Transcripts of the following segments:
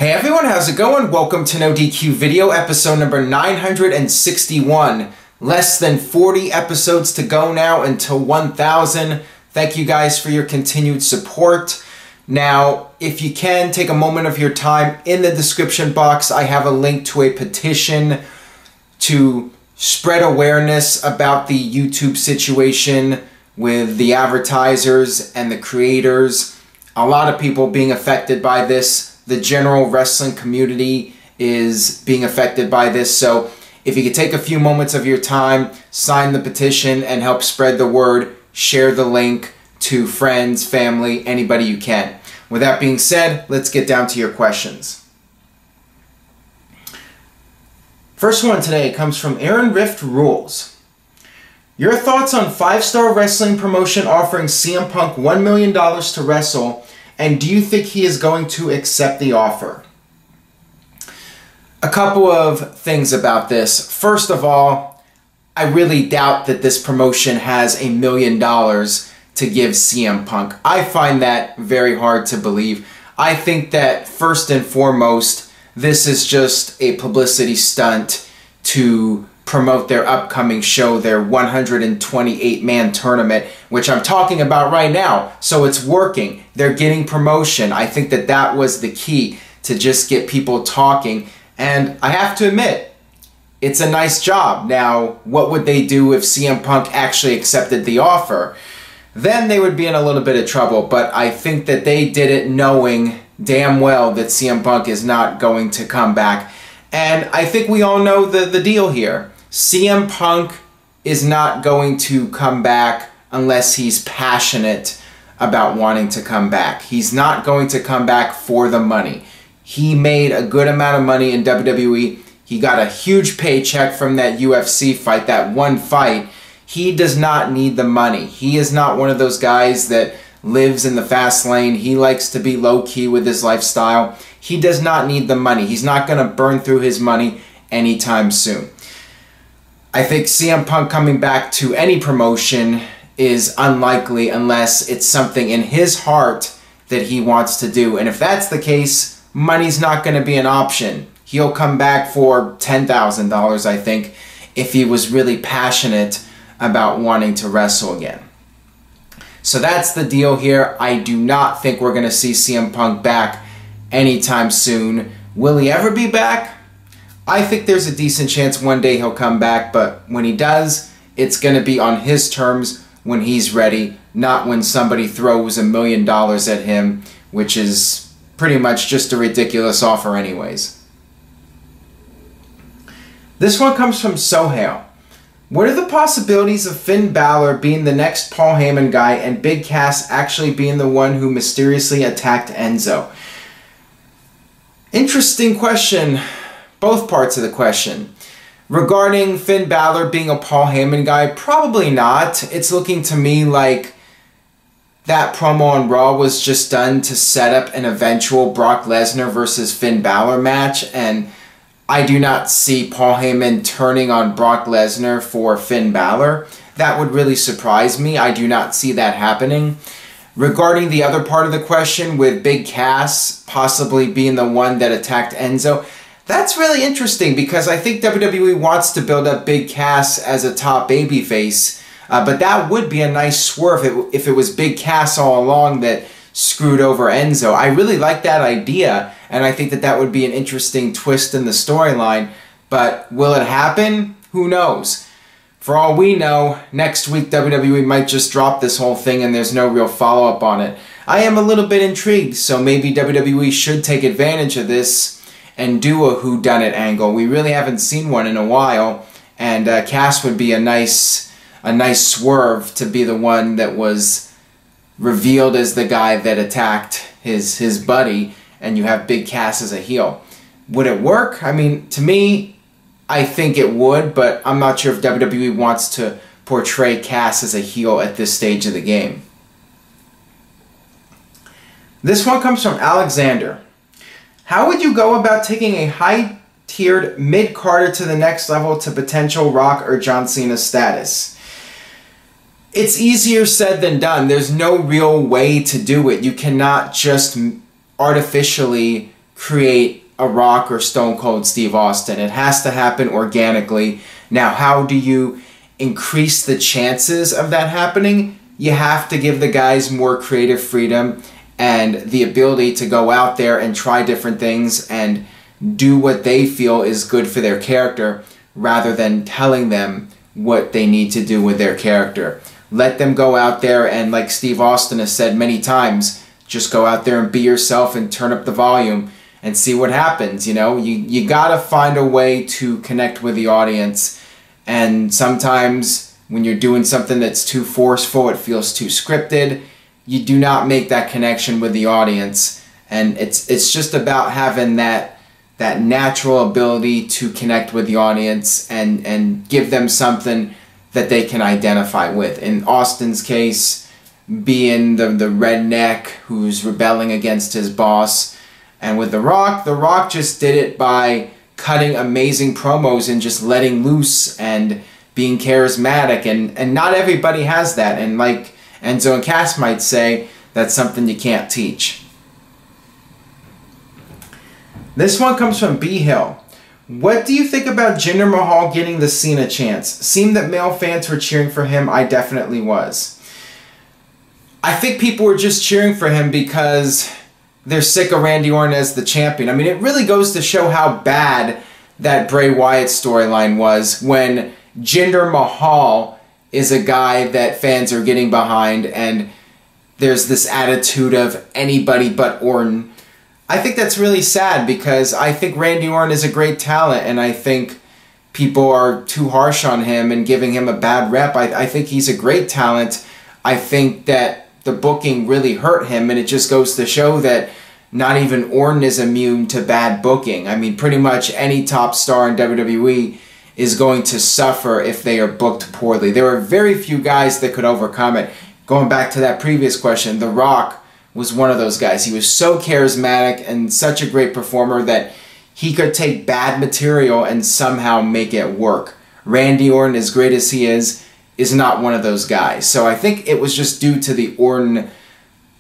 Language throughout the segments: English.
Hey everyone, how's it going? Welcome to NoDQ video episode number 961. Less than 40 episodes to go now until 1,000. Thank you guys for your continued support. Now, if you can, take a moment of your time. In the description box, I have a link to a petition to spread awareness about the YouTube situation with the advertisers and the creators. A lot of people being affected by this. The general wrestling community is being affected by this. So if you could take a few moments of your time, sign the petition and help spread the word, share the link to friends, family, anybody you can. With that being said, let's get down to your questions. First one today comes from Aaron Rift Rules. Your thoughts on 5-star wrestling promotion offering CM Punk $1 million to wrestle, and do you think he is going to accept the offer? A couple of things about this. First of all, I really doubt that this promotion has $1 million to give CM Punk. I find that very hard to believe. I think that first and foremost, this is just a publicity stunt to promote their upcoming show, their 128-man tournament, which I'm talking about right now. So it's working. They're getting promotion. I think that that was the key, to just get people talking. And I have to admit, it's a nice job. Now, what would they do if CM Punk actually accepted the offer? Then they would be in a little bit of trouble. But I think that they did it knowing damn well that CM Punk is not going to come back. And I think we all know the deal here. CM Punk is not going to come back unless he's passionate about wanting to come back. He's not going to come back for the money. He made a good amount of money in WWE. He got a huge paycheck from that UFC fight, that one fight. He does not need the money. He is not one of those guys that lives in the fast lane. He likes to be low-key with his lifestyle. He does not need the money. He's not going to burn through his money anytime soon. I think CM Punk coming back to any promotion is unlikely unless it's something in his heart that he wants to do. And if that's the case, money's not going to be an option. He'll come back for $10,000, I think, if he was really passionate about wanting to wrestle again. So that's the deal here. I do not think we're going to see CM Punk back anytime soon. Will he ever be back? I think there's a decent chance one day he'll come back, but when he does, it's going to be on his terms when he's ready, not when somebody throws $1 million at him, which is pretty much just a ridiculous offer anyways. This one comes from Sohail. What are the possibilities of Finn Balor being the next Paul Heyman guy and Big Cass actually being the one who mysteriously attacked Enzo? Interesting question. Both parts of the question. Regarding Finn Balor being a Paul Heyman guy, probably not. It's looking to me like that promo on Raw was just done to set up an eventual Brock Lesnar versus Finn Balor match, and I do not see Paul Heyman turning on Brock Lesnar for Finn Balor. That would really surprise me. I do not see that happening. Regarding the other part of the question with Big Cass possibly being the one that attacked Enzo, that's really interesting because I think WWE wants to build up Big Cass as a top babyface, but that would be a nice swerve if it was Big Cass all along that screwed over Enzo. I really like that idea, and I think that that would be an interesting twist in the storyline, but will it happen? Who knows? For all we know, next week WWE might just drop this whole thing and there's no real follow-up on it. I am a little bit intrigued, so maybe WWE should take advantage of this and do a whodunit angle. We really haven't seen one in a while, and Cass would be a nice swerve to be the one that was revealed as the guy that attacked his buddy, and you have Big Cass as a heel. Would it work? I mean, to me, I think it would, but I'm not sure if WWE wants to portray Cass as a heel at this stage of the game. This one comes from Alexander. How would you go about taking a high-tiered mid-carder to the next level to potential Rock or John Cena status? It's easier said than done. There's no real way to do it. You cannot just artificially create a Rock or Stone Cold Steve Austin. It has to happen organically. Now, how do you increase the chances of that happening? You have to give the guys more creative freedom and the ability to go out there and try different things and do what they feel is good for their character, rather than telling them what they need to do with their character. Let them go out there and, like Steve Austin has said many times, just go out there and be yourself and turn up the volume and see what happens. You know, you gotta find a way to connect with the audience, and sometimes when you're doing something that's too forceful, it feels too scripted, you do not make that connection with the audience. And it's just about having that natural ability to connect with the audience and give them something that they can identify with. In Austin's case, being the redneck who's rebelling against his boss. And with The Rock just did it by cutting amazing promos and just letting loose and being charismatic. And not everybody has that. And like Enzo and Cass might say, that's something you can't teach. This one comes from B Hill. What do you think about Jinder Mahal getting the Cena chance? Seemed that male fans were cheering for him. I definitely was. I think people were just cheering for him because they're sick of Randy Orton as the champion. I mean, it really goes to show how bad that Bray Wyatt storyline was, when Jinder Mahal is a guy that fans are getting behind and there's this attitude of anybody but Orton. I think that's really sad, because I think Randy Orton is a great talent, and I think people are too harsh on him and giving him a bad rep. I think he's a great talent. I think that the booking really hurt him, and it just goes to show that not even Orton is immune to bad booking. I mean, pretty much any top star in WWE is going to suffer if they are booked poorly. There are very few guys that could overcome it. Going back to that previous question, The Rock was one of those guys. He was so charismatic and such a great performer that he could take bad material and somehow make it work. Randy Orton, as great as he is not one of those guys. So I think it was just due to the Orton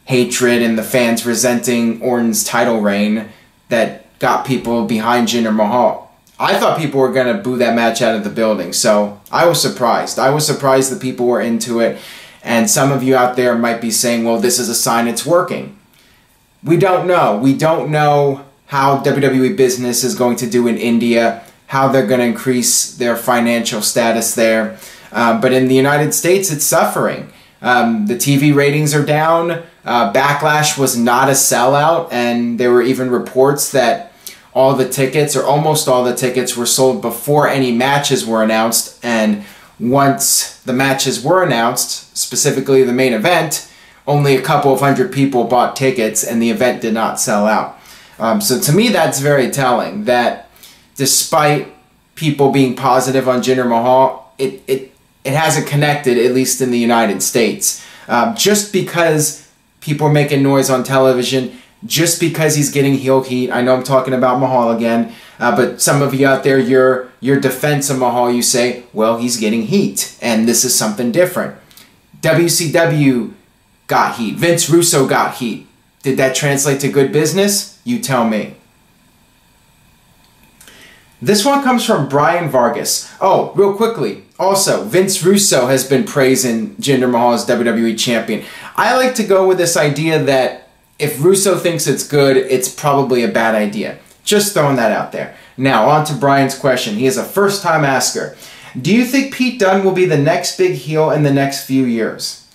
hatred and the fans resenting Orton's title reign that got people behind Jinder Mahal. I thought people were going to boo that match out of the building, so I was surprised. I was surprised that people were into it. And some of you out there might be saying, well, this is a sign it's working. We don't know. We don't know how WWE Business is going to do in India, how they're going to increase their financial status there. But in the United States, it's suffering. The TV ratings are down. Backlash was not a sellout, and there were even reports that all the tickets, or almost all the tickets, were sold before any matches were announced. And once the matches were announced, specifically the main event, only a couple of hundred people bought tickets and the event did not sell out. So to me, that's very telling that despite people being positive on Jinder Mahal, it hasn't connected, at least in the United States. Just because people are making noise on television, just because he's getting heel heat. I know I'm talking about Mahal again, but some of you out there, your defense of Mahal, you say, well, he's getting heat, and this is something different. WCW got heat. Vince Russo got heat. Did that translate to good business? You tell me. This one comes from Brian Vargas. Oh, real quickly. Also, Vince Russo has been praising Jinder Mahal as WWE champion. I like to go with this idea that if Russo thinks it's good, it's probably a bad idea. Just throwing that out there. Now, on to Brian's question. He is a first-time asker. Do you think Pete Dunn will be the next big heel in the next few years?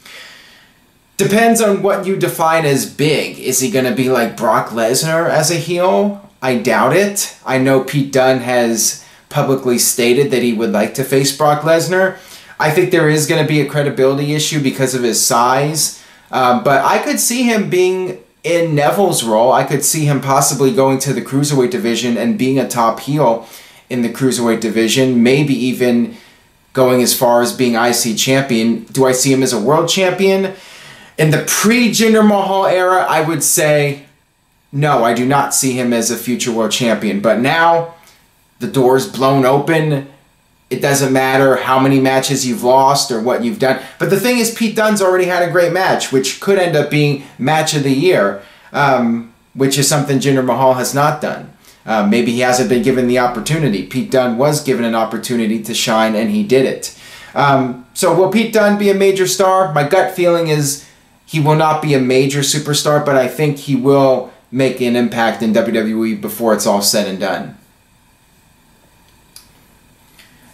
Depends on what you define as big. Is he going to be like Brock Lesnar as a heel? I doubt it. I know Pete Dunn has publicly stated that he would like to face Brock Lesnar. I think there is going to be a credibility issue because of his size. But I could see him being in Neville's role. I could see him possibly going to the Cruiserweight division and being a top heel in the Cruiserweight division. Maybe even going as far as being IC champion. Do I see him as a world champion? In the pre-Jinder Mahal era, I would say no, I do not see him as a future world champion. But now, the door's blown open. It doesn't matter how many matches you've lost or what you've done. But the thing is, Pete Dunne's already had a great match, which could end up being match of the year. which is something Jinder Mahal has not done. Maybe he hasn't been given the opportunity. Pete Dunn was given an opportunity to shine, and he did it. So will Pete Dunn be a major star? My gut feeling is he will not be a major superstar, but I think he will make an impact in WWE before it's all said and done.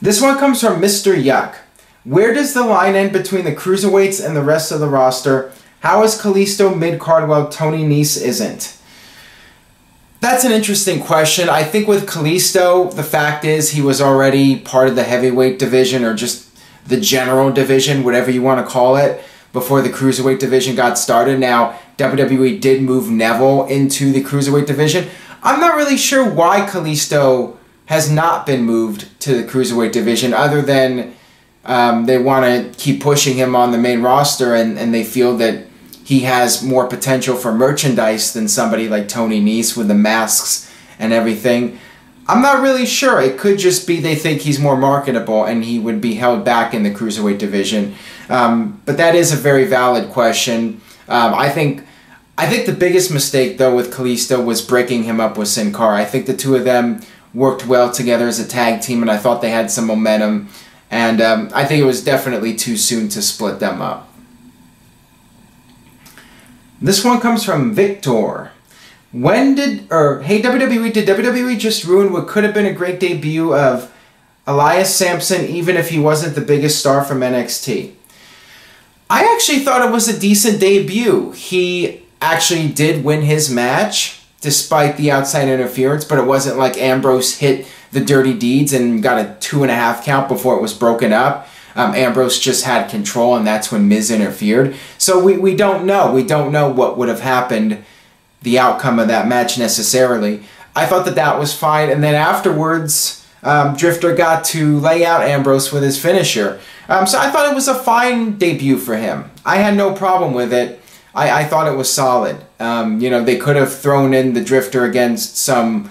This one comes from Mr. Yuck. Where does the line end between the cruiserweights and the rest of the roster? How is Kalisto mid-card while Tony Nese isn't? That's an interesting question. I think with Kalisto, the fact is he was already part of the heavyweight division, or just the general division, whatever you want to call it, before the cruiserweight division got started. Now, WWE did move Neville into the cruiserweight division. I'm not really sure why Kalisto has not been moved to the cruiserweight division, other than they want to keep pushing him on the main roster, and they feel that he has more potential for merchandise than somebody like Tony Nese with the masks and everything. I'm not really sure. It could just be they think he's more marketable and he would be held back in the cruiserweight division. But that is a very valid question. I think the biggest mistake, though, with Kalisto was breaking him up with Sin Cara. I think the two of them worked well together as a tag team, and I thought they had some momentum. And I think it was definitely too soon to split them up. This one comes from Victor. Hey WWE, did WWE just ruin what could have been a great debut of Elias Sampsons, even if he wasn't the biggest star from NXT? I actually thought it was a decent debut. He actually did win his match, despite the outside interference, but it wasn't like Ambrose hit the dirty deeds and got a 2.5 count before it was broken up. Ambrose just had control, and that's when Miz interfered. So we don't know. We don't know what would have happened, the outcome of that match necessarily. I thought that was fine, and then afterwards, Drifter got to lay out Ambrose with his finisher. So I thought it was a fine debut for him. I had no problem with it. I thought it was solid. You know, they could have thrown in the Drifter against some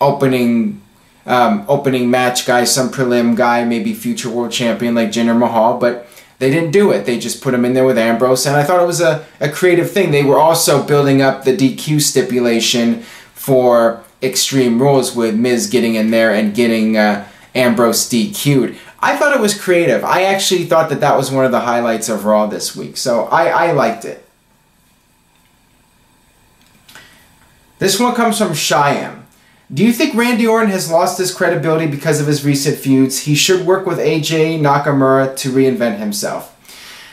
opening match guy, some prelim guy, maybe future world champion like Jinder Mahal, but they didn't do it. They just put him in there with Ambrose, and I thought it was a creative thing. They were also building up the DQ stipulation for Extreme Rules, with Miz getting in there and getting Ambrose DQ'd. I thought it was creative. I actually thought that was one of the highlights of Raw this week, so I liked it. This one comes from Cheyenne. Do you think Randy Orton has lost his credibility because of his recent feuds? He should work with AJ Nakamura to reinvent himself.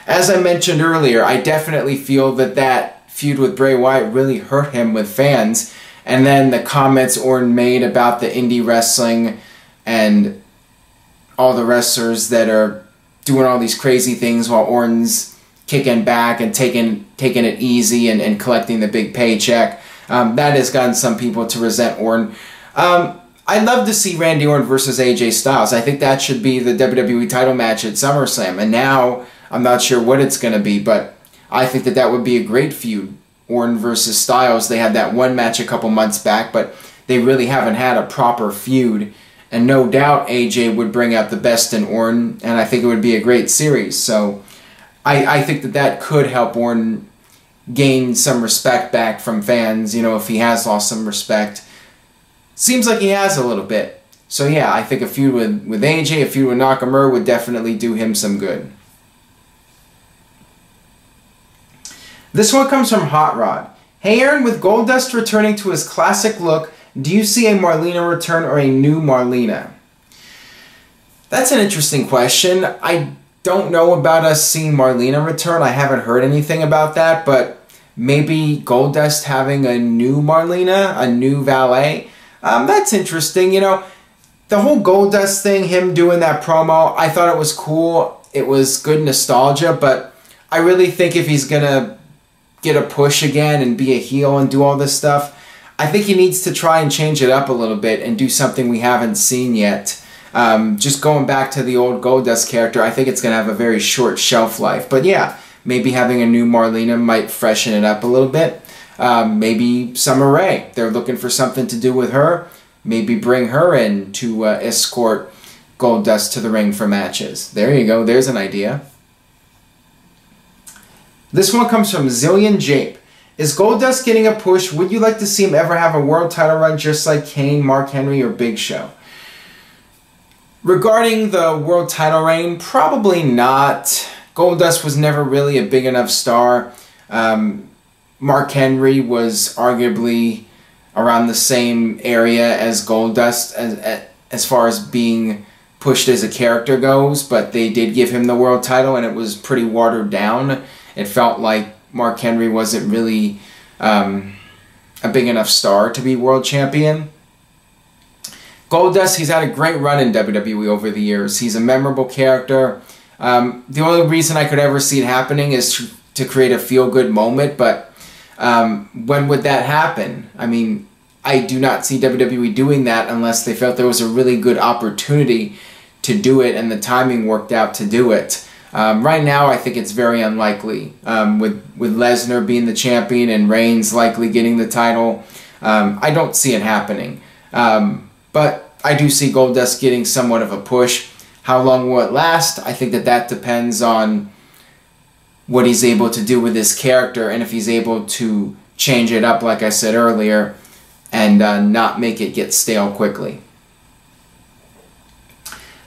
As I mentioned earlier, I definitely feel that feud with Bray Wyatt really hurt him with fans. And then the comments Orton made about the indie wrestling and all the wrestlers that are doing all these crazy things while Orton's kicking back and taking it easy and collecting the big paycheck. That has gotten some people to resent Orton. I'd love to see Randy Orton versus AJ Styles. I think that should be the WWE title match at SummerSlam. And now, I'm not sure what it's going to be, but I think that would be a great feud. Orton versus Styles. They had that one match a couple months back, but they really haven't had a proper feud. And no doubt AJ would bring out the best in Orton, and I think it would be a great series. So I think that could help Orton gain some respect back from fans, you know, if he has lost some respect. Seems like he has a little bit. So yeah, I think a feud with AJ, a feud with Nakamura would definitely do him some good. This one comes from Hot Rod. Hey Aaron, with Goldust returning to his classic look, do you see a Marlena return or a new Marlena? That's an interesting question. I don't know about us seeing Marlena return. I haven't heard anything about that, but maybe Goldust having a new Marlena, a new valet. That's interesting. You know, the whole Goldust thing, him doing that promo, I thought it was cool. It was good nostalgia, but I really think if he's going to get a push again and be a heel and do all this stuff, I think he needs to try and change it up a little bit and do something we haven't seen yet. Just going back to the old Goldust character, I think it's going to have a very short shelf life. But yeah, maybe having a new Marlena might freshen it up a little bit. Maybe Summer Rae. They're looking for something to do with her. Maybe bring her in to escort Goldust to the ring for matches. There you go. There's an idea. This one comes from Zillion Jape. Is Goldust getting a push? Would you like to see him ever have a world title run just like Kane, Mark Henry, or Big Show? Regarding the world title reign, probably not. Goldust was never really a big enough star. Mark Henry was arguably around the same area as Goldust as far as being pushed as a character goes, but they did give him the world title and it was pretty watered down. It felt like Mark Henry wasn't really a big enough star to be world champion. Goldust, he's had a great run in WWE over the years. He's a memorable character. The only reason I could ever see it happening is to create a feel-good moment, but when would that happen? I mean, I do not see WWE doing that unless they felt there was a really good opportunity to do it and the timing worked out to do it. Right now, I think it's very unlikely. With Lesnar being the champion and Reigns likely getting the title, I don't see it happening. But I do see Goldust getting somewhat of a push. How long will it last? I think that depends on what he's able to do with his character and if he's able to change it up, like I said earlier, and not make it get stale quickly.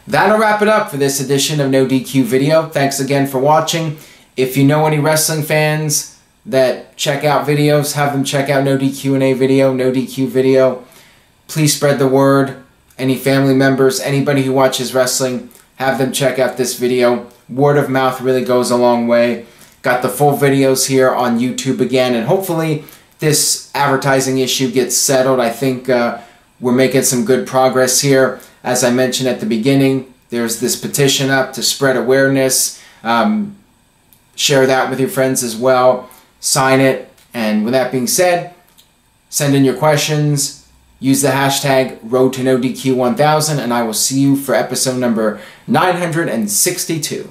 That'll wrap it up for this edition of No DQ Video. Thanks again for watching. If you know any wrestling fans that check out videos, have them check out No DQ&A video, No DQ Video. Please spread the word. Any family members, anybody who watches wrestling, have them check out this video. Word of mouth really goes a long way. Got the full videos here on YouTube again, and hopefully this advertising issue gets settled. I think we're making some good progress here. As I mentioned at the beginning, there's this petition up to spread awareness. Share that with your friends as well. Sign it. And with that being said, send in your questions. Use the hashtag RoadToNoDQ1000, and I will see you for episode number 962.